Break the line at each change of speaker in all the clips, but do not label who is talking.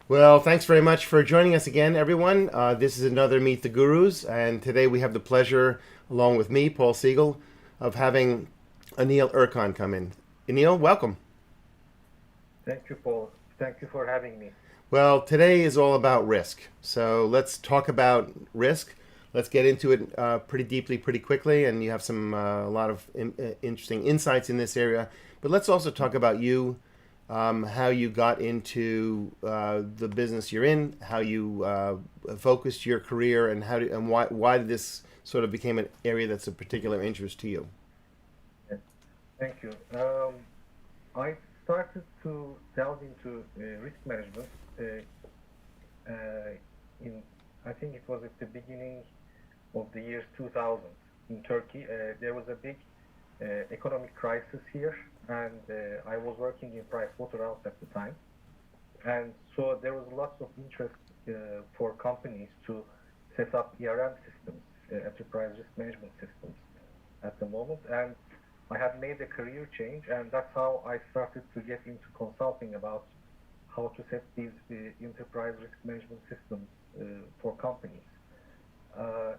Well, thanks very much for joining us again, everyone. This is another Meet the Gurus, and today we have the pleasure, along with me, Paul Siegel, of having Anil Erkan come in. Anil, welcome.
Thank you, Paul. Thank you for having me.
Well, today is all about risk. So let's talk about risk. Let's get into it pretty deeply, pretty quickly, and you have a lot of interesting insights in this area. But let's also talk about you, how you got into the business you're in, how you focused your career, and and why this sort of became an area that's of particular interest to you.
Yes, thank you. I started to delve into risk management uh, in, I think it was at the beginning of the year 2000 in Turkey. There was a big economic crisis here, and I was working in Price Waterhouse at the time. And so there was lots of interest for companies to set up ERM systems, enterprise risk management systems, at the moment. And I had made a career change, and that's how I started to get into consulting about how to set these enterprise risk management systems for companies.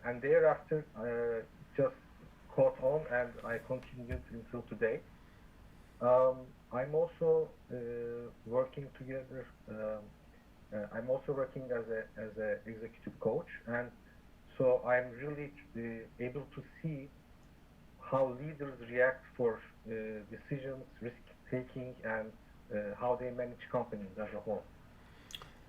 And thereafter, just caught on, and I continued until today. I'm also working together. I'm also working as a executive coach, and so I'm really able to see how leaders react for decisions, risk taking, and how they manage companies as a whole.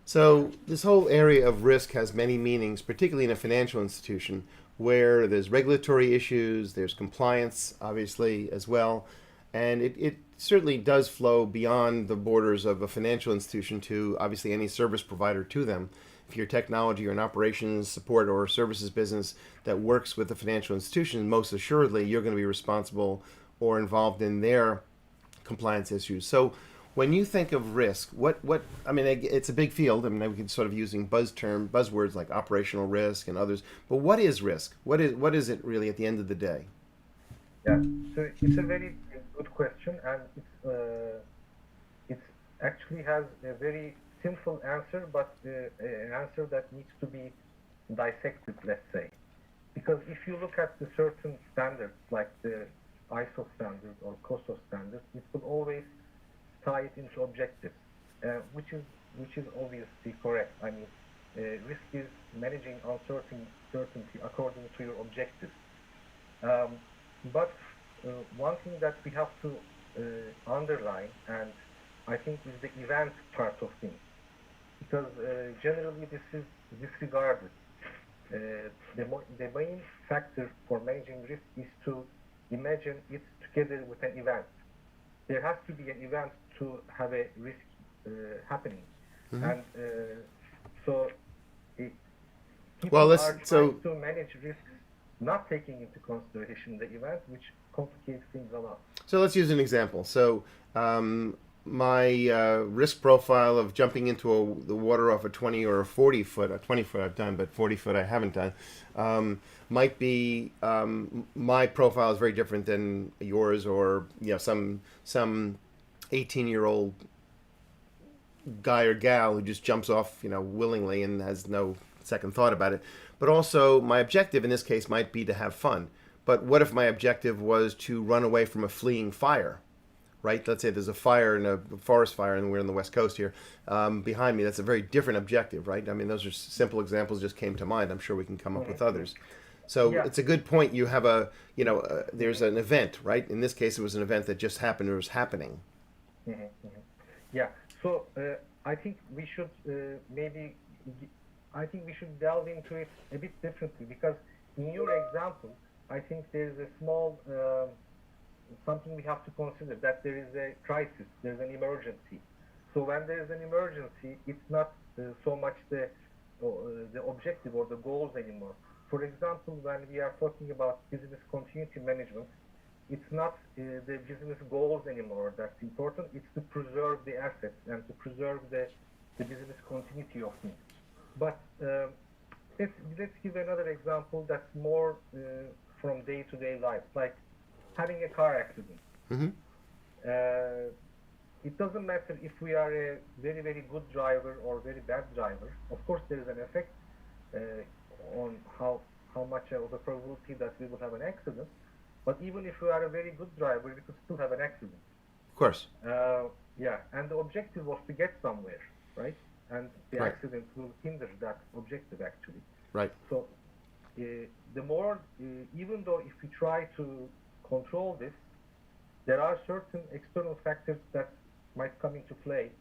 So this whole area of risk has many meanings, particularly in a financial institution where there's regulatory issues, there's compliance, obviously, as well. And it certainly does flow beyond the borders of a financial institution to obviously any service provider to them. If you're technology or an operations support or services business that works with a financial institution, most assuredly you're going to be responsible or involved in their compliance issues. So when you think of risk, what I mean, it's a big field. I mean, we can sort of using buzzwords like operational risk and others. But what is risk? What is it really at the end of the day?
Yeah, so it's a very good question, and it actually has a very simple answer, but an answer that needs to be dissected, let's say. Because if you look at the certain standards, like the ISO standard or COSO standard, it will always tie it into objectives, uh, which is which is obviously correct. I mean, risk is managing uncertainty according to your objectives. Um, but one thing that we have to underline, and I think, is the event part of things, because generally this is disregarded. The main factor for managing risk is to imagine it together with an event. There has to be an event to have a risk uh, happening,
Hmm.
and so it,
Well,
people
let's
are trying
so
to manage risks, not taking into consideration the event, which complicates things a lot.
so let's use an example. So my risk profile of jumping into the water off a 20 or a 40 foot, a 20 foot I've done, but 40 foot I haven't done, might be my profile is very different than yours or some 18-year-old guy or gal who just jumps off, willingly and has no second thought about it. But also, my objective in this case might be to have fun. But what if my objective was to run away from a fleeing fire? Right? Let's say there's a fire in a forest fire, and we're on the west coast here. Behind me, that's a very different objective, right? I mean, those are simple examples just came to mind. I'm sure we can come up with
Mhm.
others. So
Yeah.
it's a good point. You have there's an event, right? In this case, it was an event that just happened or was happening.
Mhm, mhm. Yeah. So I think we should maybe, I think we should delve into it a bit differently, because in your example, I think there is a small something we have to consider, that there is a crisis, there's an emergency. So when there is an emergency, it's not so much the objective or the goals anymore. For example, when we are talking about business continuity management, it's not the business goals anymore that's important. It's to preserve the assets and to preserve the business continuity of things. But let's give another example that's more from day to day life, like having a car accident.
Mm-hmm.
Uh, it doesn't matter if we are a very, very good driver or very bad driver. Of course, there is an effect on how much of the probability that we will have an accident. But even if we are a very good driver, we could still have an accident.
Of course.
Yeah, and the objective was to get somewhere, right? And the
Right.
accident will hinder that objective actually.
Right.
So the more, even though if we try to control this, there are certain external factors that might come into play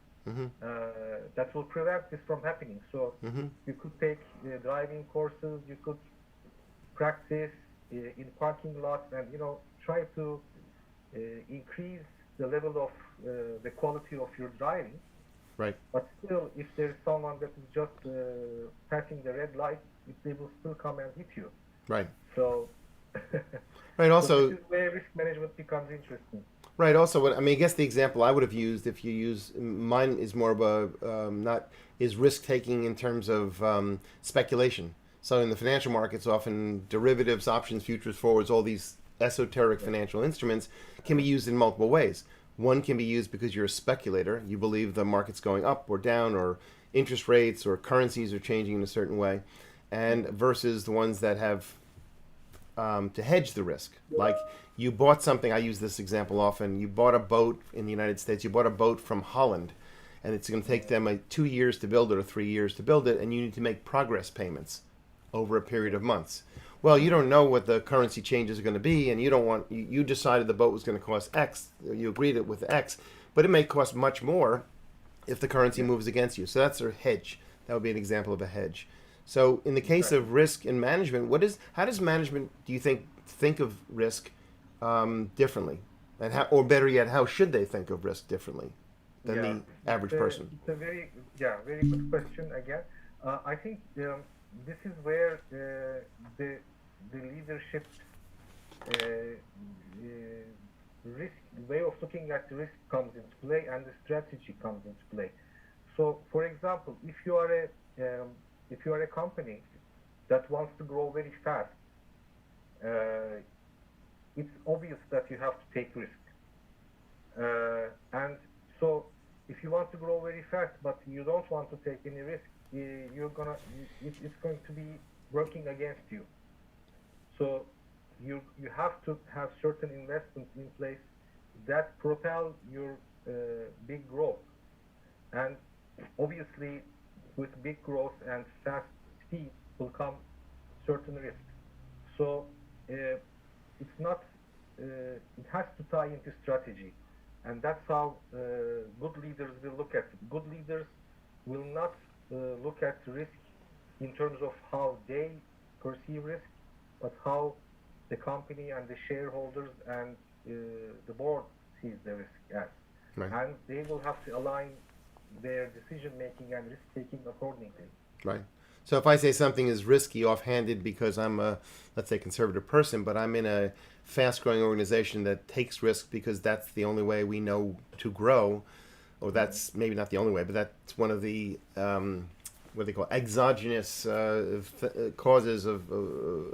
that will prevent this from happening. So you could take driving courses, you could practice in parking lots, and try to increase the level of the quality of your driving.
Right.
But still, if there is someone that is just passing the red light, they will still come and hit you.
Right.
So,
Right.
so
Also,
this is where risk management becomes interesting.
right. Also, what I mean, I guess the example I would have used, if you use mine, is more of a not is risk taking in terms of speculation. So in the financial markets, often derivatives, options, futures, forwards, all these esoteric financial instruments can be used in multiple ways. One can be used because you're a speculator. You believe the market's going up or down, or interest rates or currencies are changing in a certain way, and versus the ones that have to hedge the risk. Like you bought something, I use this example often. You bought a boat in the United States, you bought a boat from Holland, and it's going to take them 2 years to build it or 3 years to build it, and you need to make progress payments over a period of months. Well, you don't know what the currency changes are going to be, and you don't want, you decided the boat was going to cost X, you agreed it with X, but it may cost much more if the currency moves against you. So that's a hedge. That would be an example of a hedge. So in the case of risk and management, how does management, do you think of risk differently? And how, or better yet, how should they think of risk differently than
Yeah,
the average person?
it's a very good question again. I think this is where the leadership risk way of looking at the risk comes into play, and the strategy comes into play. So, for example, if you are a company that wants to grow very fast, it's obvious that you have to take risk. And so, if you want to grow very fast, but you don't want to take any risk, it's going to be working against you. So you have to have certain investments in place that propel your big growth. And obviously, with big growth and fast speed will come certain risks. So it's not. It has to tie into strategy, and that's how good leaders will look at it. Good leaders will not look at risk in terms of how they perceive risk, but how the company and the shareholders and the board sees the risk as.
Right.
And they will have to align their decision making and risk taking accordingly.
Right. So if I say something is risky offhanded because I'm a, let's say, conservative person, but I'm in a fast-growing organization that takes risk because that's the only way we know to grow, or that's maybe not the only way, but that's one of the what they call exogenous causes of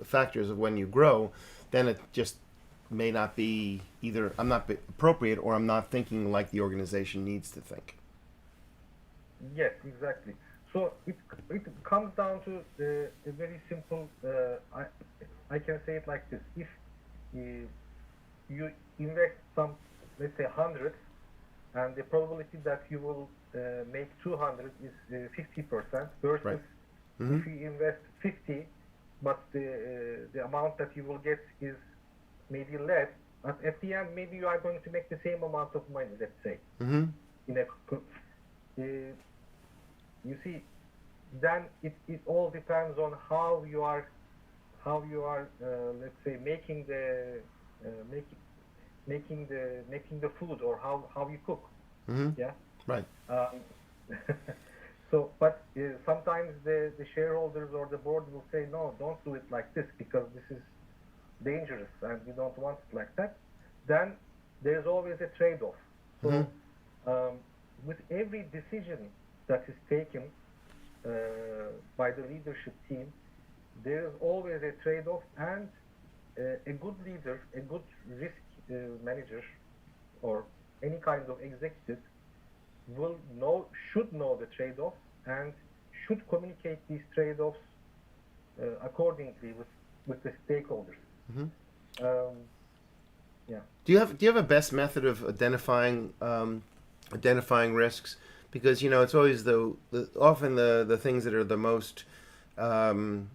factors of when you grow, then it just may not be either I'm not appropriate or I'm not thinking like the organization needs to think.
Yes, exactly. So it comes down to a very simple. I can say it like this: if you invest some, let's say 100, and the probability that you will make 200 is 50%, versus
Right.
if you invest 50, but the amount that you will get is maybe less. But at the end, maybe you are going to make the same amount of money. Let's say
Mm-hmm.
in a you see, then it all depends on how you are let's say making the making the food, or how you cook.
Mm-hmm.
Yeah.
Right.
So, but sometimes the shareholders or the board will say, no, don't do it like this because this is dangerous and we don't want it like that. Then there's always a trade-off. So with every decision that is taken by the leadership team, there is always a trade-off, and a good leader, a good risk manager, or any kind of executive should know the trade-offs and should communicate these trade-offs accordingly with the stakeholders.
Hmm.
Um, yeah.
Do you have a best method of identifying risks? Because it's always often the things that are the most um,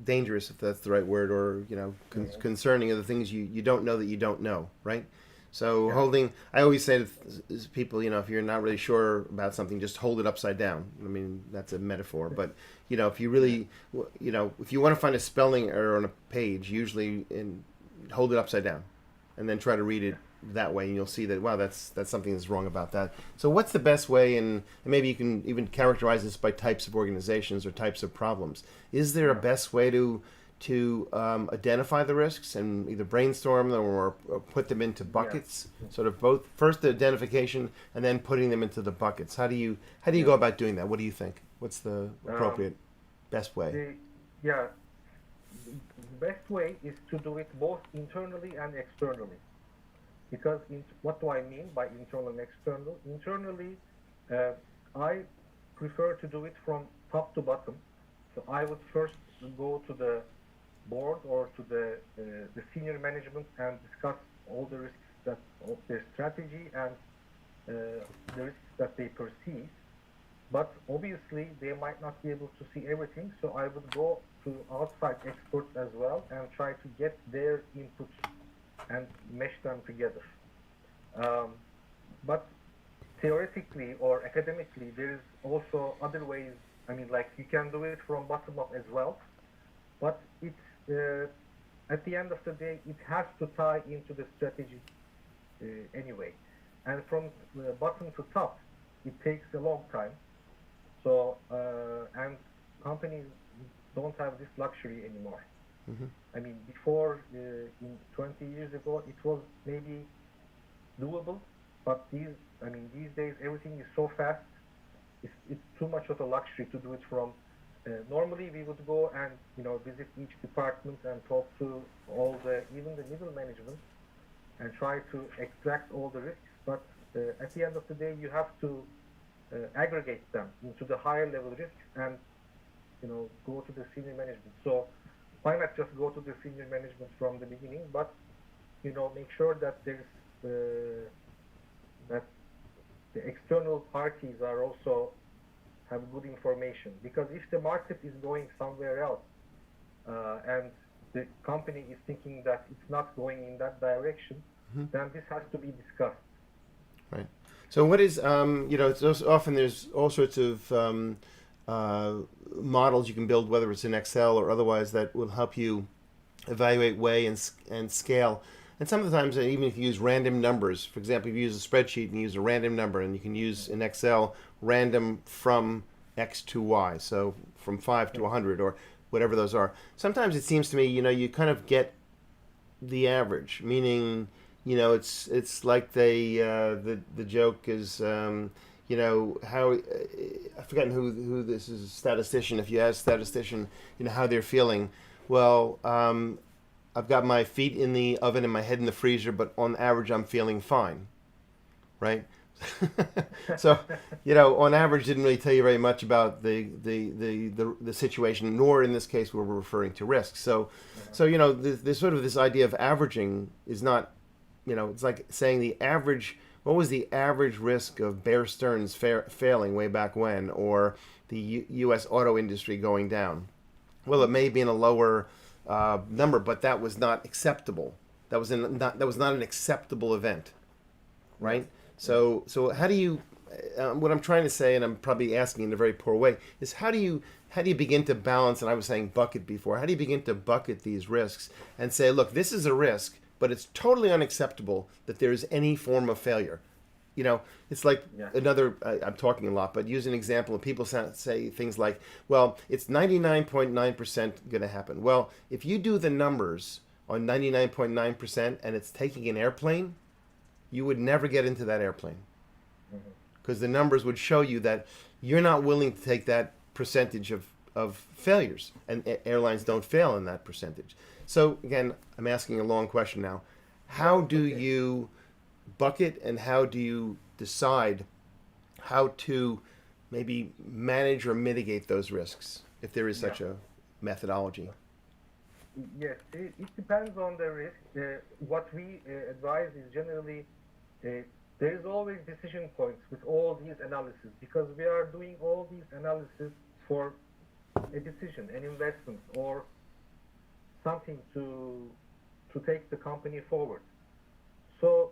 dangerous, if that's the right word, or
Mhm.
concerning, are the things you don't know that you don't know, right? So
Yeah.
I always say to people, if you're not really sure about something, just hold it upside down. I mean, that's a metaphor, but if you
Yeah.
really, if you want to find a spelling error on a page, usually hold it upside down, and then try to read it
Yeah.
that way, and you'll see that, wow, that's something that's wrong about that. So what's the best way, and maybe you can even characterize this by types of organizations or types of problems. Is there a
Yeah.
best way to identify the risks and either brainstorm them or put them into
Yeah.
buckets, sort of both first the identification and then putting them into the buckets? How do you
Yeah.
go about doing that? What do you think? What's the
Um,
appropriate best way?
the yeah. The best way is to do it both internally and externally. Because what do I mean by internal and external? Internally, uh, I prefer to do it from top to bottom. So I would first go to the board or to the senior management and discuss all the risks that of their strategy and the risks that they perceive. But obviously, they might not be able to see everything. So I would go to outside experts as well and try to get their inputs and mesh them together. Um, but theoretically or academically, there is also other ways. I mean, like you can do it from bottom up as well, but at the end of the day, it has to tie into the strategy anyway. And from bottom to top, it takes a long time. So and companies don't have this luxury anymore.
Hmm.
I mean, before in 20 years ago, it was maybe doable, but these days everything is so fast. It's too much of a luxury to do it from. Normally, we would go and visit each department and talk to even the middle management and try to extract all the risks. But at the end of the day, you have to aggregate them into the higher level risks and go to the senior management. So why not just go to the senior management from the beginning, but make sure that that the external parties are also have good information. Because if the market is going somewhere else and the company is thinking that it's not going in that direction,
Hmm.
then this has to be discussed.
Right. So what is it's often there's all sorts of uh, models you can build, whether it's in Excel or otherwise, that will help you evaluate, weigh, and scale. And sometimes even if you use random numbers, for example, if you use a spreadsheet and you use a random number, and you can use in Excel random from X to Y, so from 5 to
Yeah.
100 or whatever those are. Sometimes it seems to me, you kind of get the average, meaning it's like the joke is how I've forgotten who this is, a statistician. If you ask a statistician how they're feeling, well, I've got my feet in the oven and my head in the freezer, but on average I'm feeling fine, right? So on average didn't really tell you very much about the situation, nor in this case where we're referring to risks. So there's sort of this idea of averaging is not, it's like saying the average. What was the average risk of Bear Stearns failing way back when, or the U.S. auto industry going down? Well, it may be in a lower number, but that was not acceptable. That was not an acceptable event,
Yeah.
right?
Yeah.
So how do you? What I'm trying to say, and I'm probably asking in a very poor way, is how do you begin to balance? And I was saying bucket before. How do you begin to bucket these risks and say, look, this is a risk, but it's totally unacceptable that there is any form of failure. It's like
Yeah.
another. I'm talking a lot, but use an example. And people say things like, "Well, it's 99.9% going to happen." Well, if you do the numbers on 99.9% and it's taking an airplane, you would never get into that airplane
Mhm.
because the numbers would show you that you're not willing to take that percentage of failures, and airlines don't fail in that percentage. So again, I'm asking a long question now. How
No, it's
do
okay.
you bucket, and how do you decide how to maybe manage or mitigate those risks, if there is
Yeah.
such a methodology.
Yes, it depends on the risk. What we advise is generally uh, there is always decision points with all these analysis because we are doing all these analysis for a decision, an investment, or something to take the company forward. So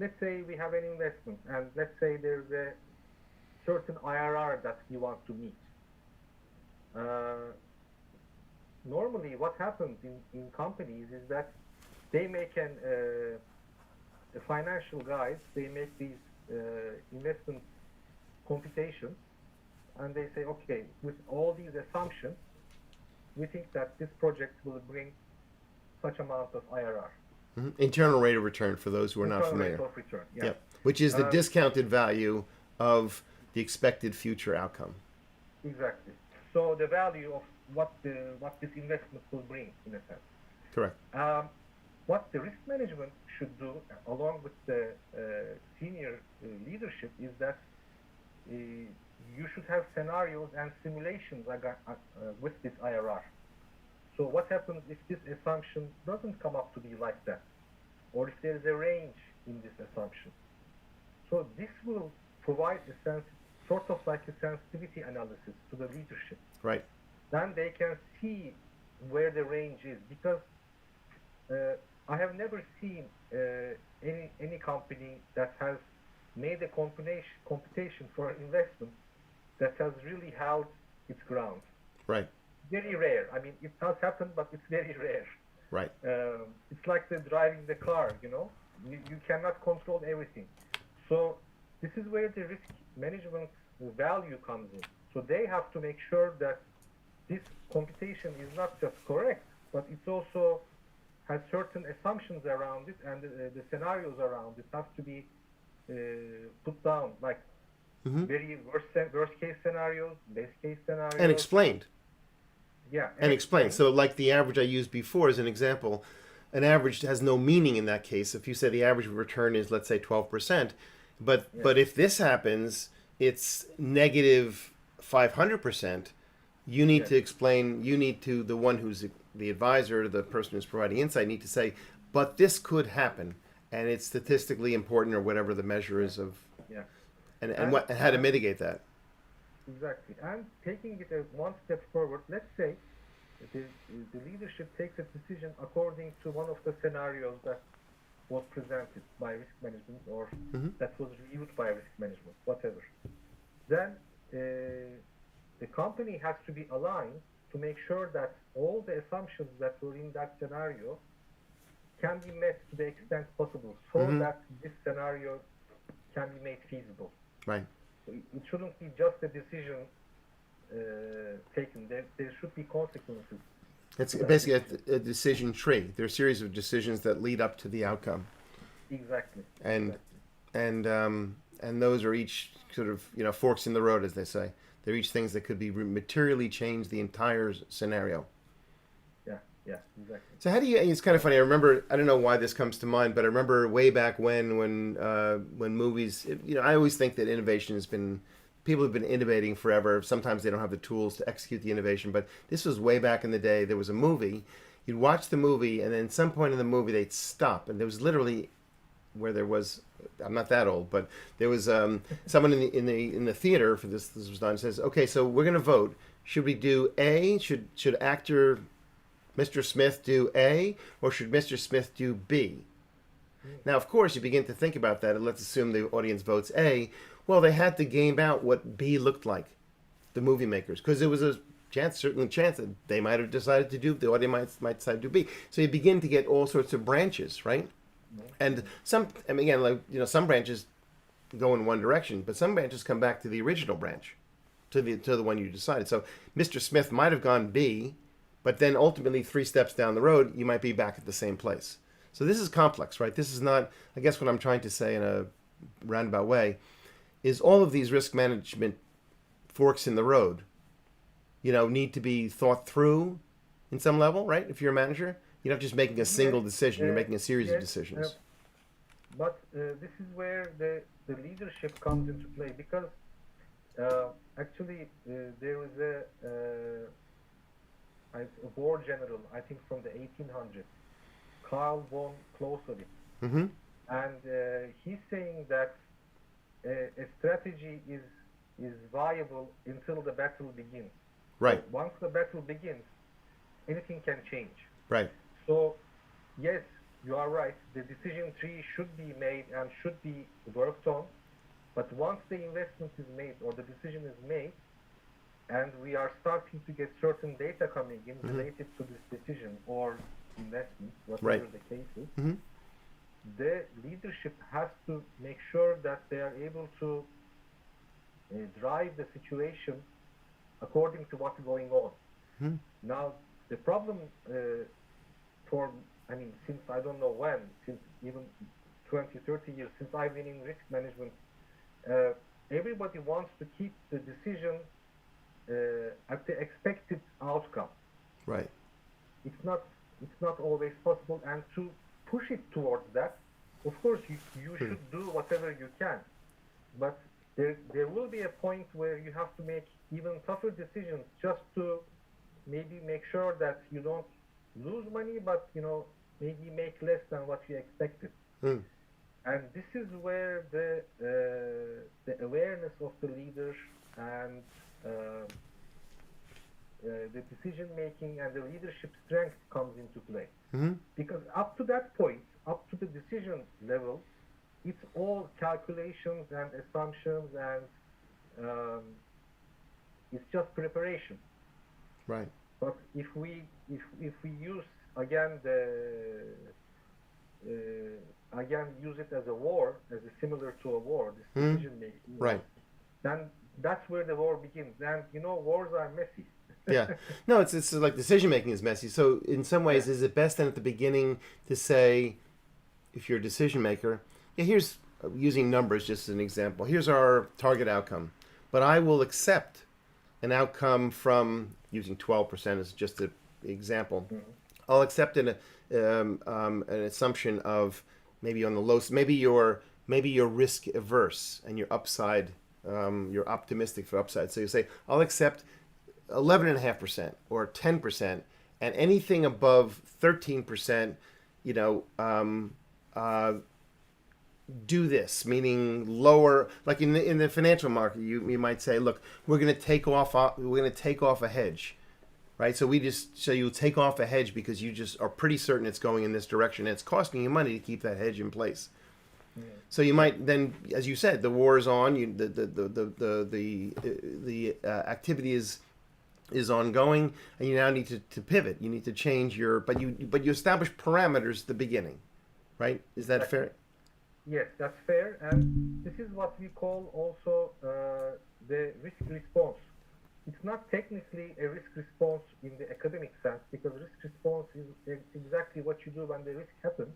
let's say we have an investment, and let's say there's a certain IRR that we want to meet. Uh, Normally, what happens in companies is that they make the financial guys, they make these investment computations, and they say, okay, with all these assumptions, we think that this project will bring such amount of IRR.
Internal rate of return for those who are not
Internal rate
familiar.
of return, yeah.
Yep. Which is the
Um,
discounted value of the expected future outcome.
exactly. So the value of what this investment will bring, in a sense.
Correct.
What the risk management should do, along with the senior leadership, is that you should have scenarios and simulations with this IRR. So what happens if this assumption doesn't come up to be like that, or if there is a range in this assumption? So this will provide a sense, sort of like a sensitivity analysis to the leadership.
Right.
Then they can see where the range is, because I have never seen any company that has made a computation for investment that has really held its ground.
Right.
Very rare. I mean, it does happen, but it's very rare.
Right.
It's like the driving the car, you know. You cannot control everything. So this is where the risk management value comes in. So they have to make sure that this computation is not just correct, but it also has certain assumptions around it, and the scenarios around it have to be put down, like very worst case scenarios, best case scenarios,
And explained.
Yeah,
And explained. So, like the average I used before as an example, an average has no meaning in that case. If you say the average return is, let's say, 12%, but if this happens, it's negative 500%. You need to explain. You need to, the one who's the advisor, the person who's providing insight, need to say, but this could happen, and it's statistically important, or whatever the measure is of,
yeah,
and how to mitigate that.
exactly. And taking it one step forward, let's say the leadership takes a decision according to one of the scenarios that was presented by risk management, or that was reviewed by risk management, whatever. Then the company has to be aligned to make sure that all the assumptions that were in that scenario can be met to the extent possible, so that this scenario can be made feasible.
Right.
So it shouldn't be just a decision taken. There should be consequences.
It's basically a decision tree. There are a series of decisions that lead up to the outcome.
Exactly.
And those are each sort of, forks in the road, as they say. They're each things that could be materially change the entire scenario.
Yeah, exactly.
So how do you? It's kind of funny. I remember. I don't know why this comes to mind, but I remember way back when movies. I always think that innovation has been. People have been innovating forever. Sometimes they don't have the tools to execute the innovation, but this was way back in the day. There was a movie. You'd watch the movie, and then at some point in the movie, they'd stop, and there was literally where there was. I'm not that old, but there was someone in the theater for this was done. Says, okay, so we're going to vote. Should we do A? Should actor Mr. Smith do A, or should Mr. Smith do B? Now, of course, you begin to think about that, and let's assume the audience votes A. Well, they had to game out what B looked like, the movie makers, because there was a certainly chance that they might have decided to do, the audience might decide to do B. So you begin to get all sorts of branches, right? And some branches go in one direction, but some branches come back to the original branch, to the one you decided. So Mr. Smith might have gone B, but then ultimately 3 steps down the road, you might be back at the same place. So this is complex, right? This is not, I guess what I'm trying to say in a roundabout way, is all of these risk management forks in the road, need to be thought through in some level, right? If you're a manager, you're not just making a single decision, you're making a series of decisions.
but this is where the leadership comes into play, because actually there is a war general, I think from the 1800s, Karl von Clausewitz,
Mm-hmm.
and he's saying that a strategy is viable until the battle begins.
Right.
So once the battle begins, anything can change.
Right.
So yes, you are right. The decision tree should be made and should be worked on. But once the investment is made or the decision is made, and we are starting to get certain data coming in related to this decision or investment, whatever
Right.
the case is,
Mm-hmm.
the leadership has to make sure that they are able to drive the situation according to what's going on.
Mm-hmm.
Now, the problem since I don't know when, since even 20, 30 years, since I've been in risk management, everybody wants to keep the decision at the expected outcome.
Right.
It's not always possible, and to push it towards that, of course, you should do whatever you can, but there will be a point where you have to make even tougher decisions just to maybe make sure that you don't lose money, but maybe make less than what you expected.
Mm.
And this is where the awareness of the leader and the decision making and the leadership strength comes into play.
Mm-hmm.
Because up to that point, up to the decision level, it's all calculations and assumptions, and it's just preparation.
Right.
But if we use again use it as a war, as similar to a war, this decision making,
Right.
then that's where the war begins. And wars are messy.
Yeah. No, it's like decision making is messy. So in some ways, is it best then at the beginning to say, if you're a decision maker, yeah, here's using numbers just as an example. Here's our target outcome, but I will accept an outcome from using 12% as just an example.
Mm-hmm.
I'll accept an assumption of maybe on the low. Maybe you're risk averse and you're upside. You're optimistic for upside. So you say, I'll accept 11.5% or 10%, and anything above 13%, do this, meaning lower. Like in the financial market, you might say, look, we're going to take off a hedge, right? So you'll take off a hedge because you just are pretty certain it's going in this direction, and it's costing you money to keep that hedge in place. Yeah. So you might then, as you said, the war is on. The activity is ongoing, and you now need to pivot. You need to change but you establish parameters at the beginning, right? Is that fair?
Yes, that's fair, and this is what we call also the risk response. It's not technically a risk response in the academic sense, because risk response is exactly what you do when the risk happens.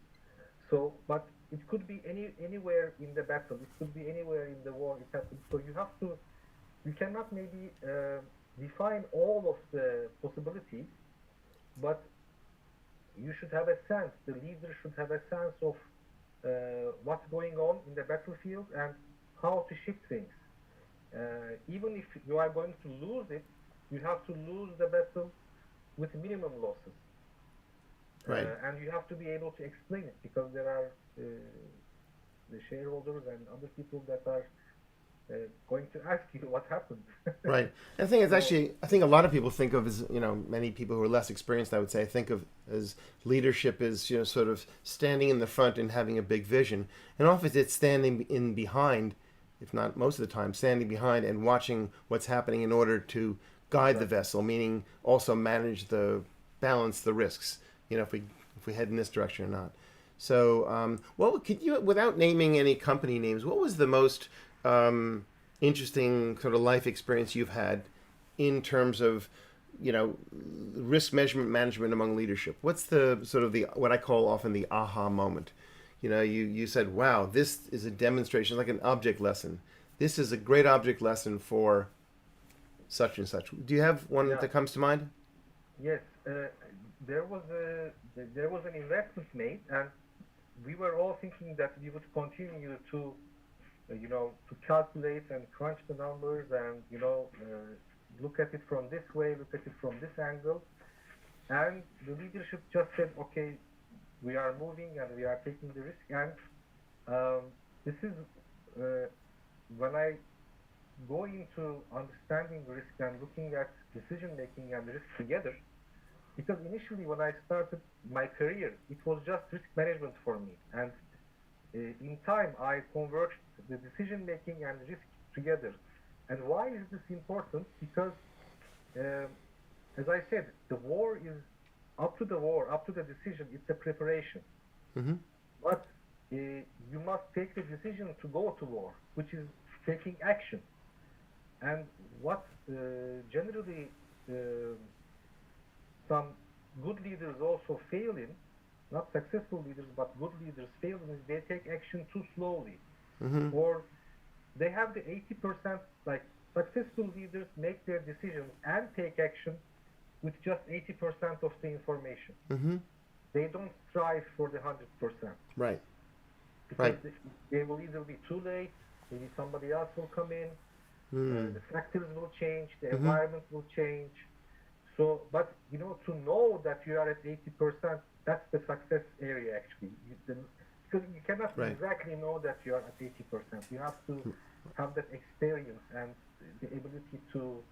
So, but it could be anywhere in the battle. It could be anywhere in the war it happens. So you cannot maybe define all of the possibilities, but you should have a sense. The leader should have a sense of what's going on in the battlefield and how to shift things. Even if you are going to lose it, you have to lose the battle with minimum losses.
Right.
And you have to be able to explain it, because there are the shareholders and other people that are going to ask you what happened.
Right. And the thing is, actually, I think a lot of people think of as, many people who are less experienced, I would say, think of as leadership as, sort of standing in the front and having a big vision. And often it's standing in behind, if not most of the time, standing behind and watching what's happening in order to guide the vessel, meaning also balance the risks, if we head in this direction or not. So, could you, without naming any company names, what was the most interesting sort of life experience you've had in terms of, risk management among leadership? What's the sort of what I call often the aha moment? You said, wow, this is a demonstration, like an object lesson. This is a great object lesson for such and such. Do you have one that comes to mind?
Yes, there was an investment made, and we were all thinking that we would continue to, to calculate and crunch the numbers and, look at it from this way, look at it from this angle. And the leadership just said, okay, we are moving and we are taking the risk. And this is when I go into understanding risk and looking at decision making and risk together, because initially when I started my career, it was just risk management for me. And in time, I converged the decision making and risk together. And why is this important? Because, as I said, the war is up to the decision, it's a preparation.
Mm-hmm.
But you must take the decision to go to war, which is taking action. And what generally some good leaders also fail in, not successful leaders, but good leaders fail in, is they take action too slowly.
Mm-hmm.
Or they have the 80%, like successful leaders make their decisions and take action with just 80% of the information.
Mm-hmm.
They don't strive for the 100%.
Right.
Because
Right.
they will either be too late, maybe somebody else will come in,
Mm.
the factors will change, the
Mm-hmm.
environment will change. So, but to know that you are at 80%, that's the success area actually. Because you cannot
Right.
exactly know that you are at 80%. You have to have that experience and the ability to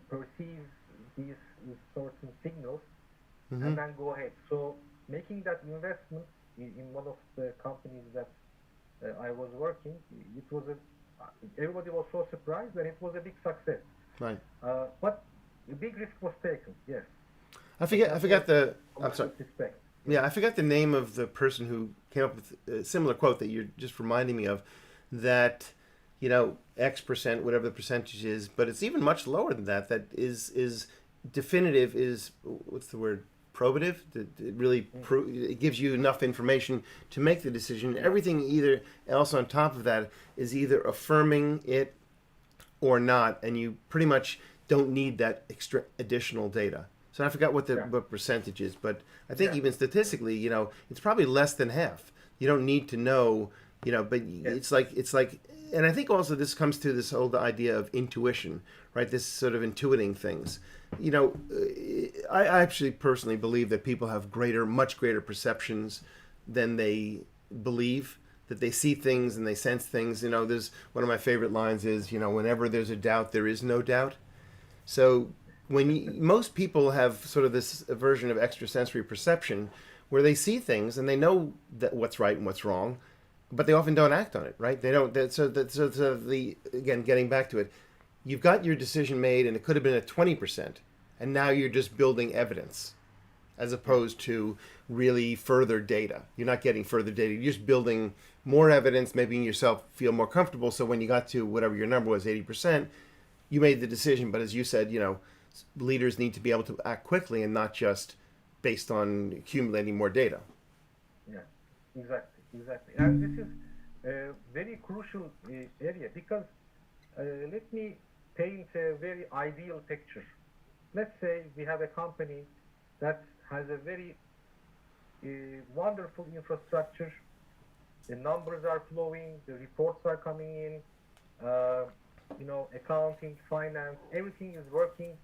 perceive these certain signals
Mm-hmm.
and then go ahead. So making that investment in one of the companies that I was working, it was everybody was so surprised and it was a big success.
Right.
But a big risk was taken, yes.
I forgot the. I'm sorry.
Respect.
Yeah, I forgot the name of the person who came up with a similar quote that you're just reminding me of. That, X%, whatever the percentage is, but it's even much lower than that. That is definitive. Is what's the word? Probative. It really it gives you enough information to make the decision. Everything either else on top of that is either affirming it or not, and you pretty much don't need that extra additional data. So I forgot what the what percentage is, but I think even statistically, it's probably less than half. You don't need to know, but it's like, and I think also this comes to this whole idea of intuition, right? This sort of intuiting things. I actually personally believe that people have much greater perceptions than they believe. That they see things and they sense things. There's one of my favorite lines is, whenever there's a doubt, there is no doubt. So most people have sort of this version of extrasensory perception where they see things and they know that what's right and what's wrong, but they often don't act on it, right? They don't. Again, getting back to it, you've got your decision made and it could have been at 20%, and now you're just building evidence as opposed to really further data. You're not getting further data. You're just building more evidence, making yourself feel more comfortable. So when you got to whatever your number was, 80%, you made the decision. But as you said, leaders need to be able to act quickly and not just based on accumulating more data.
Yeah, exactly. And this is a very crucial area because let me paint a very ideal picture. Let's say we have a company that has a very wonderful infrastructure. The numbers are flowing, the reports are coming in, accounting, finance, everything is working.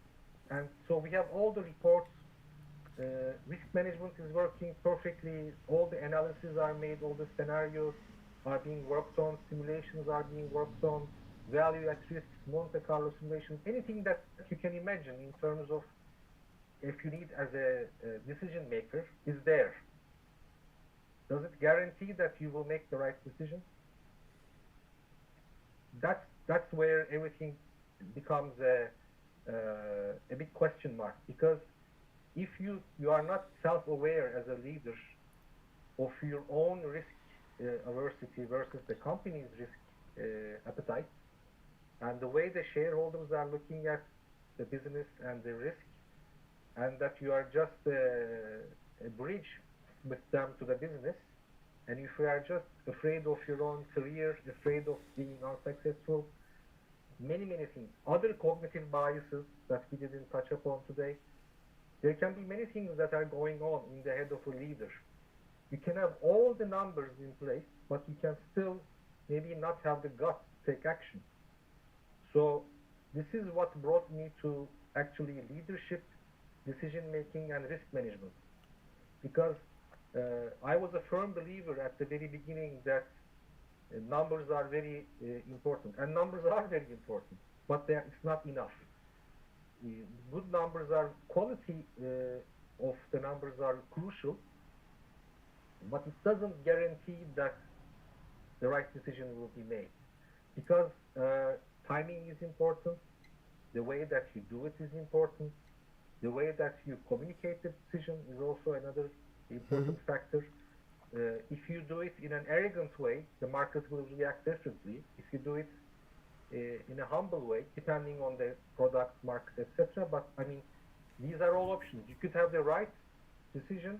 And so we have all the reports, risk management is working perfectly, all the analyses are made, all the scenarios are being worked on, simulations are being worked on, value at risk, Monte Carlo simulation, anything that you can imagine in terms of if you need as a decision maker is there. Does it guarantee that you will make the right decision? That's where everything becomes a big question mark, because if you are not self-aware as a leader of your own risk aversity versus the company's risk appetite, and the way the shareholders are looking at the business and the risk, and that you are just a bridge with them to the business, and if you are just afraid of your own career, afraid of being unsuccessful, many things, other cognitive biases that we didn't touch upon today, there can be many things that are going on in the head of a leader. You can have all the numbers in place, but you can still maybe not have the guts to take action. So this is what brought me to actually leadership, decision making, and risk management. Because I was a firm believer at the very beginning that numbers are very important, and numbers are very important, but it's not enough. Good numbers are quality of the numbers are crucial, but it doesn't guarantee that the right decision will be made, because timing is important, the way that you do it is important, the way that you communicate the decision is also another important factor. If you do it in an arrogant way, the market will react differently. If you do it in a humble way, depending on the product, market, etc. But I mean, these are all options. You could have the right decision,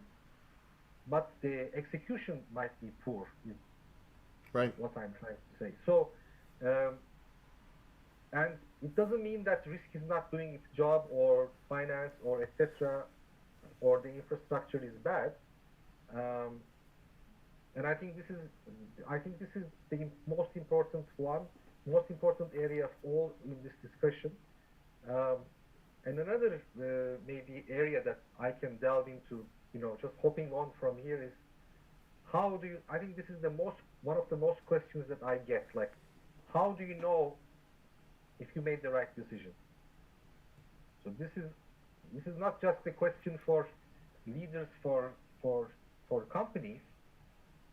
but the execution might be poor, is
Right.
what I'm trying to say. So, and it doesn't mean that risk is not doing its job, or finance, or etc., or the infrastructure is bad. And I think this is the most important one, most important area of all in this discussion. And another maybe area that I can delve into, just hopping on from here, is how do you? I think this is one of the most questions that I get. Like, how do you know if you made the right decision? So this is not just a question for leaders for companies.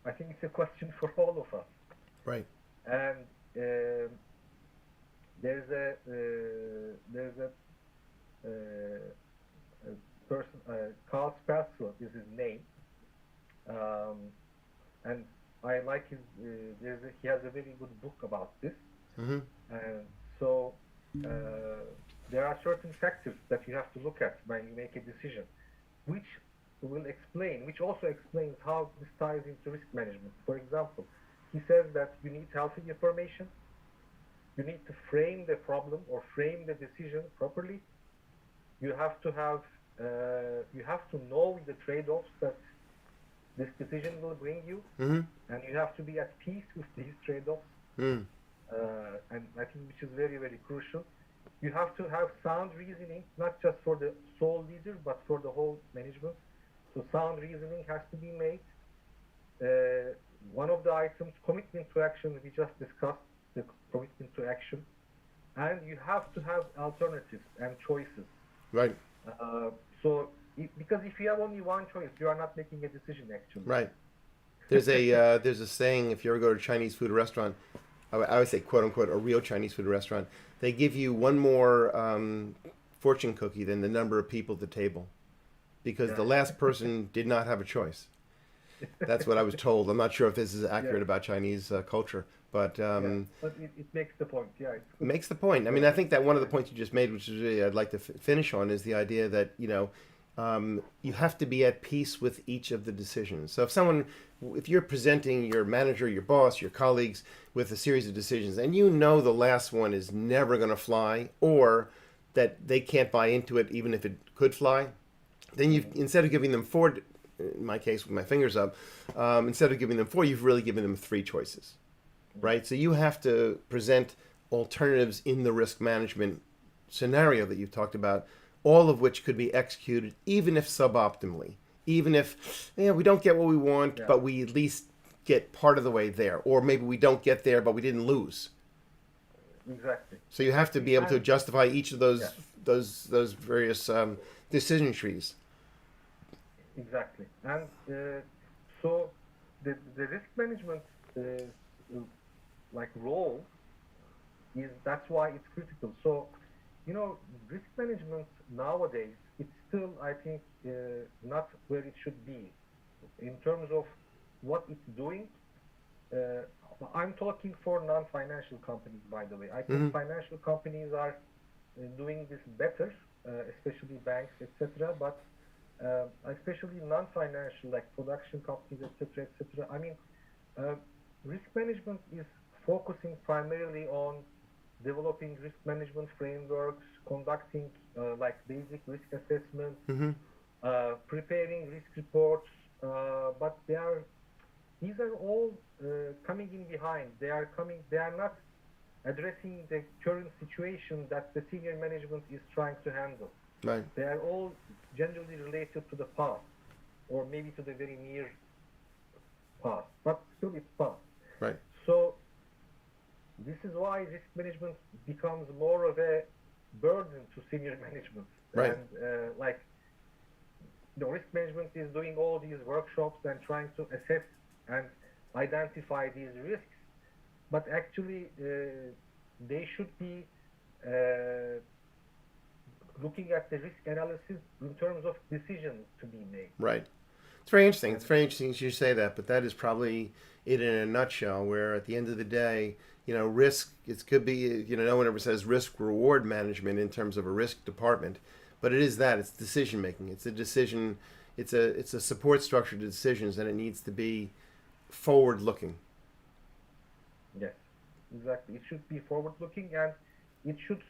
I think it's a question for all of us.
Right.
And there's a person, Carl Spassel is his name, and I like his. He has a very good book about this.
Mm-hmm.
And so there are certain factors that you have to look at when you make a decision, which also explains how this ties into risk management. For example, he says that you need healthy information, you need to frame the problem or frame the decision properly. You have to know the trade-offs that this decision will bring you,
Mm-hmm.
and you have to be at peace with these trade-offs.
Mm.
And I think which is very, very crucial. You have to have sound reasoning, not just for the sole leader, but for the whole management. So sound reasoning has to be made. One of the items, commitment to action, we just discussed the commitment to action. And you have to have alternatives and choices.
Right.
Because if you have only one choice, you are not making a decision, actually.
Right. There's a saying, if you ever go to a Chinese food restaurant, I would say, quote unquote, a real Chinese food restaurant, they give you one more fortune cookie than the number of people at the table, because the last person did not have a choice. That's what I was told. I'm not sure if this is accurate about Chinese culture, but
but it makes the point. Yeah, it
makes the point. I mean, I think that one of the points you just made, which is really I'd like to finish on, is the idea that you have to be at peace with each of the decisions. So if you're presenting your manager, your boss, your colleagues with a series of decisions, and you know the last one is never going to fly, or that they can't buy into it even if it could fly, then instead of giving them four, in my case with my fingers up, instead of giving them four, you've really given them three choices, right? So you have to present alternatives in the risk management scenario that you've talked about, all of which could be executed even if suboptimally, even if we don't get what we want, but we at least get part of the way there, or maybe we don't get there but we didn't lose.
Exactly.
So you have to be able to justify each of those various decision trees.
Exactly. And so the risk management role that's why it's critical. So risk management nowadays, it's still, I think, not where it should be in terms of what it's doing. I'm talking for non-financial companies, by the way. I think financial companies are doing this better, especially banks, etc. But especially non-financial, like production companies, etc., etc. I mean, risk management is focusing primarily on developing risk management frameworks, conducting basic risk assessments, preparing risk reports, but these are all coming in behind. They are not addressing the current situation that the senior management is trying to handle.
Right.
They are all generally related to the past, or maybe to the very near past, but still it's past.
Right.
So this is why risk management becomes more of a burden to senior management.
Right.
And like the risk management is doing all these workshops and trying to assess and identify these risks, but actually they should be looking at the risk analysis in terms of decisions to be made.
Right. It's very interesting. It's very interesting you say that, but that is probably it in a nutshell. Where at the end of the day, risk. It could be, no one ever says risk reward management in terms of a risk department, but it is that. It's decision making. It's a decision. It's a support structure to decisions, and it needs to be forward looking.
Yes, exactly. It should be forward looking, and it should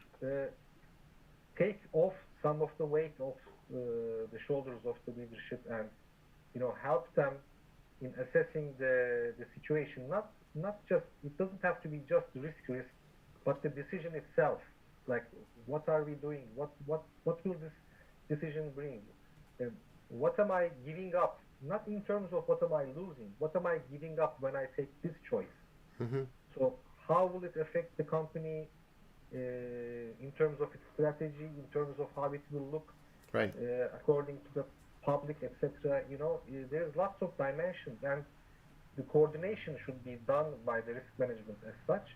take off some of the weight of the shoulders of the leadership, and help them in assessing the situation. Not just, it doesn't have to be just risk, but the decision itself. Like, what are we doing? What will this decision bring? What am I giving up? Not in terms of what am I losing. What am I giving up when I take this choice?
Mm-hmm.
So how will it affect the company in terms of its strategy, in terms of how it will look,
Right.
according to the public, etc. There's lots of dimensions, and the coordination should be done by the risk management as such.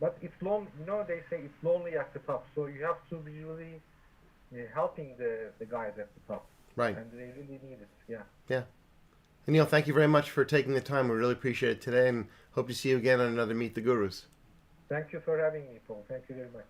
But it's long. They say it's lonely at the top, so you have to be really helping the guys at the top.
Right.
And they really need it. Yeah.
Yeah. Anil, thank you very much for taking the time. We really appreciate it today, and hope to see you again on another Meet the Gurus.
Thank you for having me, Paul. Thank you very much.